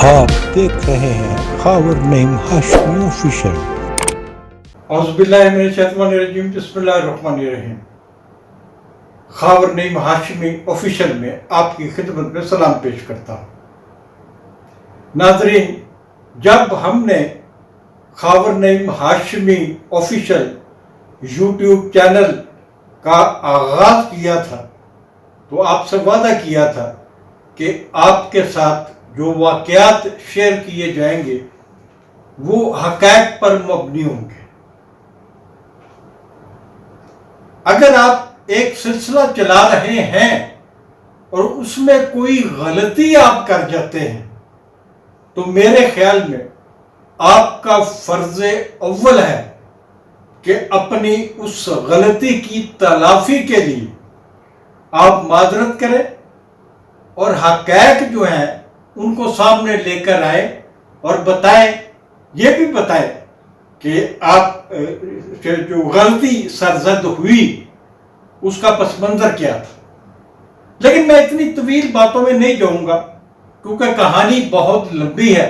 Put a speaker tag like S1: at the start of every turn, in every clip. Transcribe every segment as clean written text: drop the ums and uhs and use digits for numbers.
S1: आप देख रहे हैं खावर नईम हाशमी ऑफिशियल।
S2: औज़ुबिल्लाहिमिनश्शैतानिर्रजीम, बिस्मिल्लाहिर्रहमानिर्रहीम। खावर नईम हाशमी ऑफिशियल में आपकी खिदमत में सलाम पेश करता हूँ। नाज़रीन, जब हमने Khawar Naeem Hashmi official YouTube channel का आगाज़ किया था तो आपसे वादा किया था कि आपके साथ जो वाक़यात शेयर किए जाएंगे वो हक़ाइक़ पर मबनी होंगे। अगर आप एक सिलसिला चला रहे हैं और उसमें कोई गलती आप कर जाते हैं तो मेरे ख्याल में आपका फर्ज अव्वल है कि अपनी उस गलती की तलाफी के लिए आप माजरत करें और हक़ाइक़ जो हैं उनको सामने लेकर आए और बताएं, ये भी बताएं कि आप जो गलती सरजद हुई उसका पस मंज़र क्या था। लेकिन मैं इतनी तवील बातों में नहीं जाऊंगा क्योंकि कहानी बहुत लंबी है।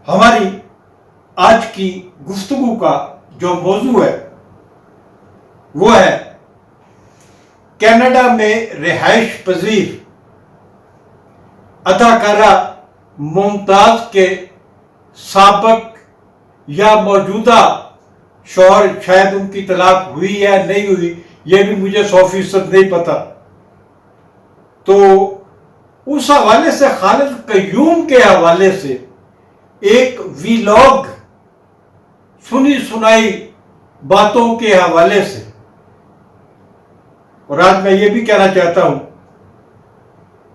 S2: हमारी आज की गुफ्तगू का जो मौजू है वो है कनाडा में रिहाइश पजीर अदाकारा मुमताज के साबक या मौजूदा शौहर, शायद उनकी तलाक हुई या नहीं हुई ये भी मुझे 100% नहीं पता, तो उस हवाले से खालिद कय्यूम के हवाले से एक वीलॉग सुनी सुनाई बातों के हवाले से, और आज मैं ये भी कहना चाहता हूं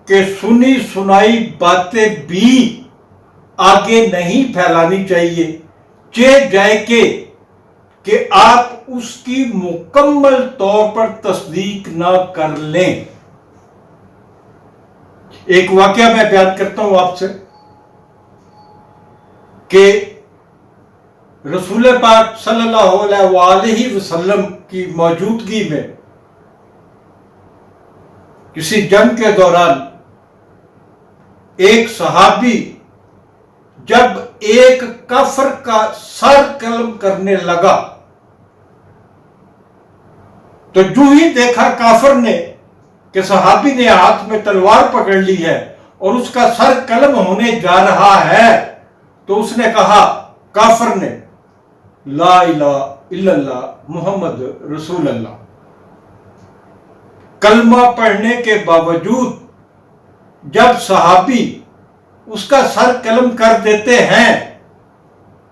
S2: कि सुनी सुनाई बातें भी आगे नहीं फैलानी चाहिए, चे जाए कि आप उसकी मुकम्मल तौर पर तस्दीक ना कर लें। एक वाकया मैं बयान करता हूं आपसे कि रसूल पाक सल्लल्लाहु अलैहि वसल्लम की मौजूदगी में किसी जंग के दौरान एक सहाबी जब एक काफिर का सर कलम करने लगा तो जो ही देखा काफिर ने कि सहाबी ने हाथ में तलवार पकड़ ली है और उसका सर कलम होने जा रहा है तो उसने कहा, काफिर ने, ला इलाहा इल्लल्लाह मुहम्मद रसूल अल्लाह। कलमा पढ़ने के बावजूद जब सहाबी उसका सर कलम कर देते हैं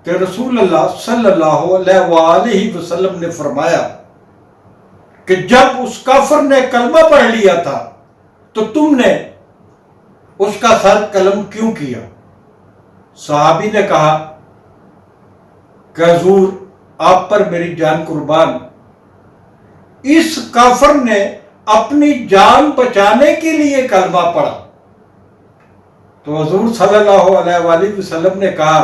S2: तो रसूल अल्लाह सल्लल्लाहु अलैहि वसल्लम ने फरमाया कि जब उस काफिर ने कलमा पढ़ लिया था तो तुमने उसका सर कलम क्यों किया। सहाबी ने कहा कि हुजूर आप पर मेरी जान कुर्बान, इस काफिर ने अपनी जान बचाने के लिए कलमा पढ़ा। तो हुजूर सल्लल्लाहु अलैहि वसल्लम ने कहा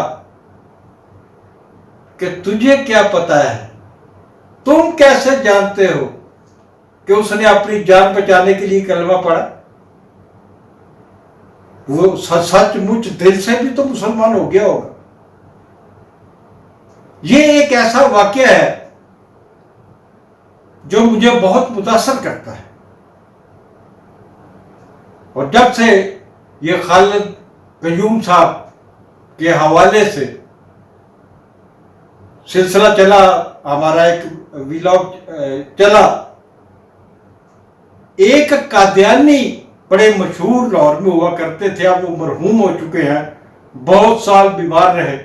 S2: कि तुझे क्या पता है, तुम कैसे जानते हो कि उसने अपनी जान बचाने के लिए कलमा पढ़ा। वो सचमुच दिल से भी तो मुसलमान हो गया होगा। ये एक ऐसा वाकया है जो मुझे बहुत मुतासर करता है, और जब से ये खालिद कय्यूम साहब के हवाले से सिलसिला चला, हमारा एक व्लॉग चला, एक कादियानी बड़े मशहूर लाहौर में हुआ करते थे, अब वो मरहूम हो चुके हैं, बहुत साल बीमार रहे।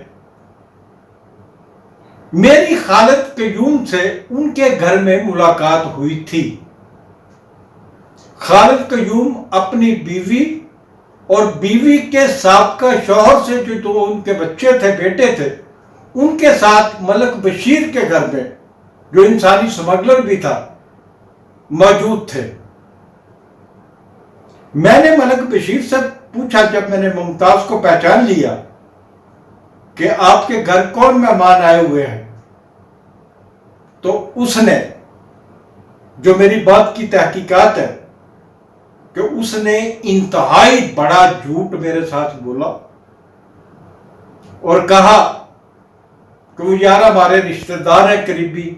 S2: मेरी खालिद कय्यूम से उनके घर में मुलाकात हुई थी। खालिद कय्यूम अपनी बीवी और बीवी के साबका शौहर से जो दो उनके बच्चे थे, बेटे थे, उनके साथ मलक बशीर के घर में, जो इंसानी स्मगलर भी था, मौजूद थे। मैंने मलक बशीर से पूछा, जब मैंने मुमताज को पहचान लिया कि आपके घर कौन मेहमान आए हुए हैं, तो उसने, जो मेरी बात की तहकीकात है, کہ اس نے انتہائی بڑا جھوٹ میرے ساتھ بولا اور کہا کہ وہ یار ہمارے رشتہ دار ہے قریبی،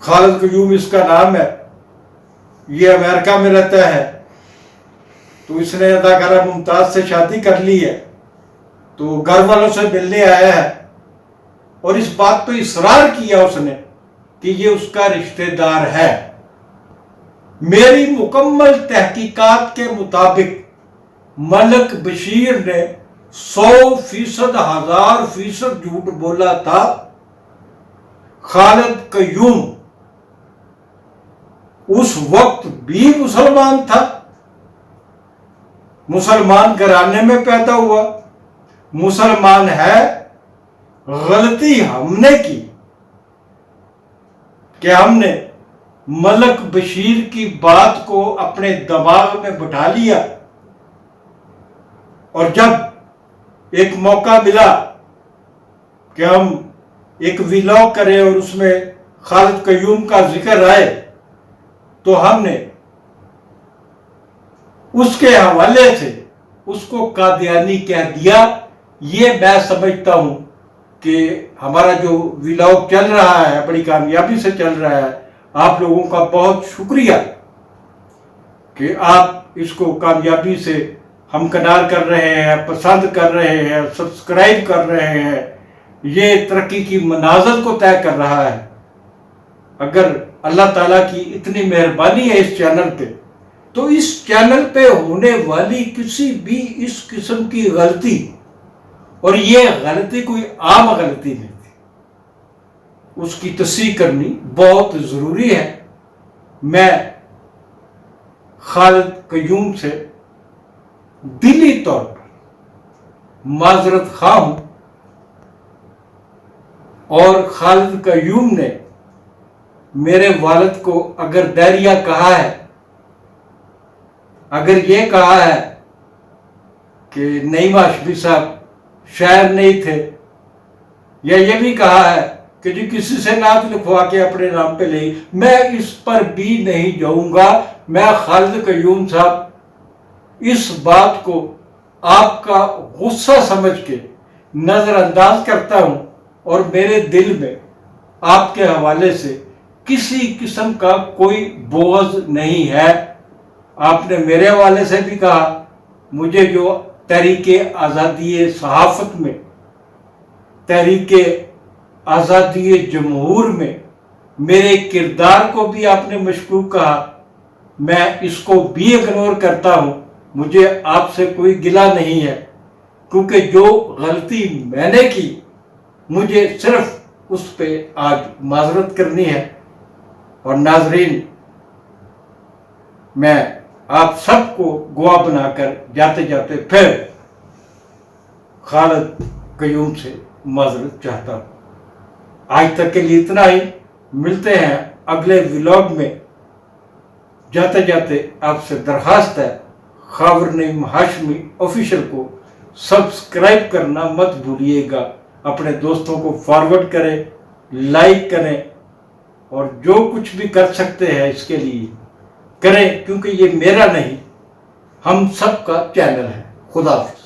S2: خالد قیوم اس کا نام ہے، یہ امریکہ میں رہتا ہے، تو اس نے اداکارہ ممتاز سے شادی کر لی ہے، تو گھر والوں سے ملنے آیا ہے، اور اس بات پہ اصرار کیا اس نے کہ یہ اس کا رشتہ دار ہے۔ میری مکمل تحقیقات کے مطابق ملک بشیر نے 100%، 1000% جھوٹ بولا تھا۔ خالد قیوم اس وقت بھی مسلمان تھا، مسلمان گھرانے میں پیدا ہوا، مسلمان ہے۔ غلطی ہم نے کی کہ ہم نے ملک بشیر کی بات کو اپنے دماغ میں بٹھا لیا، اور جب ایک موقع ملا کہ ہم ایک ویلاگ کریں اور اس میں خالد قیوم کا ذکر آئے، تو ہم نے اس کے حوالے سے اس کو قادیانی کہہ دیا۔ یہ میں سمجھتا ہوں کہ ہمارا جو ویلاگ چل رہا ہے بڑی کامیابی سے چل رہا ہے، آپ لوگوں کا بہت شکریہ کہ آپ اس کو کامیابی سے ہمکنار کر رہے ہیں، پسند کر رہے ہیں، سبسکرائب کر رہے ہیں۔ یہ ترقی کی منازل کو طے کر رہا ہے۔ اگر اللہ تعالیٰ کی اتنی مہربانی ہے اس چینل پہ، تو اس چینل پہ ہونے والی کسی بھی اس قسم کی غلطی، اور یہ غلطی کوئی عام غلطی نہیں تھی، اس کی تصحیح کرنی بہت ضروری ہے۔ میں خالد قیوم سے دلی طور پر معذرت خواہ ہوں، اور خالد قیوم نے میرے والد کو اگر دہریہ کہا ہے، اگر یہ کہا ہے کہ نعیم ہاشمی صاحب شاعر نہیں تھے، یا یہ بھی کہا ہے کہ جو کسی سے نعت لکھوا کے اپنے نام پہ لے، میں اس پر بھی نہیں جاؤں گا۔ میں خالد قیوم صاحب اس بات کو آپ کا غصہ سمجھ کے نظر انداز کرتا ہوں، اور میرے دل میں آپ کے حوالے سے کسی قسم کا کوئی بغض نہیں ہے۔ آپ نے میرے حوالے سے بھی کہا، مجھے جو تحریک آزادی صحافت میں، تحریک آزادی جمہور میں میرے کردار کو بھی آپ نے مشکوک کہا، میں اس کو بھی اگنور کرتا ہوں۔ مجھے آپ سے کوئی گلہ نہیں ہے، کیونکہ جو غلطی میں نے کی مجھے صرف اس پہ آج معذرت کرنی ہے۔ اور ناظرین، میں آپ سب کو گواہ بنا کر جاتے جاتے پھر خالد قیوم سے معذرت چاہتا ہوں۔ آج تک کے لیے اتنا ہی، ملتے ہیں اگلے ولاگ میں۔ جاتے جاتے آپ سے درخواست ہے، خاور نعیم ہاشمی آفیشل کو سبسکرائب کرنا مت بھولیے گا، اپنے دوستوں کو فارورڈ کریں، لائک کریں، اور جو کچھ بھی کر سکتے ہیں اس کے لیے کریں، کیونکہ یہ میرا نہیں، ہم سب کا چینل ہے۔ خدا حافظ۔